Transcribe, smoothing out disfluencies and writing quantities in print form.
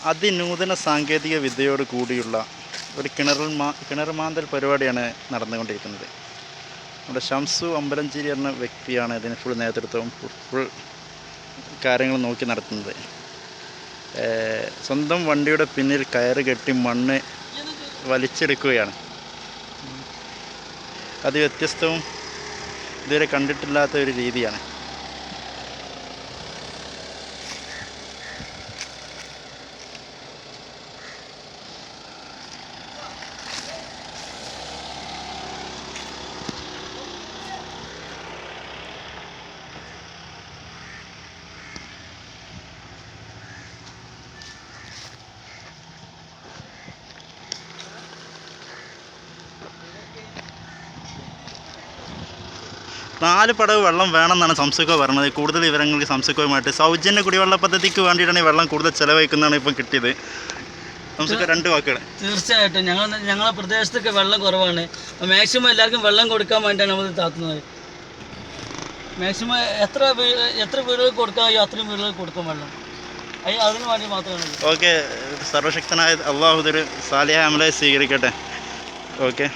അതിനൂതന സാങ്കേതിക വിദ്യയോട് കൂടിയുള്ള ഒരു കിണർ മാന്തൽ പരിപാടിയാണ് നടന്നുകൊണ്ടിരിക്കുന്നത്. നമ്മുടെ ഷംസു അമ്പലഞ്ചേരി എന്ന വ്യക്തിയാണ് ഇതിന് ഫുൾ നേതൃത്വം, ഫുൾ കാര്യങ്ങൾ നോക്കി നടത്തുന്നത്. സ്വന്തം വണ്ടിയുടെ പിന്നിൽ കയറ് കെട്ടി മണ്ണ് വലിച്ചെടുക്കുകയാണ്. അത് വ്യത്യസ്തവും ഇതുവരെ കണ്ടിട്ടില്ലാത്ത ഒരു രീതിയാണ്. നാല് പടവ് വെള്ളം വേണമെന്നാണ് സംസുഖ പറഞ്ഞത്. കൂടുതൽ വിവരങ്ങൾക്ക് സംസുഖവുമായിട്ട് സൗജന്യ കുടിവെള്ള പദ്ധതിക്ക് വേണ്ടിയിട്ടാണ് ഈ വെള്ളം കൂടുതൽ ചിലവഴിക്കുന്നതാണ് ഇപ്പം കിട്ടിയത്. സംസുഖ രണ്ട് വാക്കുകൾ. തീർച്ചയായിട്ടും ഞങ്ങളെ പ്രദേശത്തൊക്കെ വെള്ളം കുറവാണ്. മാക്സിമം എല്ലാവർക്കും വെള്ളം കൊടുക്കാൻ വേണ്ടിയാണ് നമ്മൾ താത്തുന്നത്. മാക്സിമം എത്ര വീടുകൾ കൊടുക്കാൻ കഴിയും അത്രയും വീടുകൾ കൊടുക്കും വെള്ളം. അതിന് വേണ്ടി മാത്രമാണ്. ഓക്കെ, സർവശക്തനായ അള്ളാഹു ഒരു സാലിഹ അമലെ സ്വീകരിക്കട്ടെ. ഓക്കെ.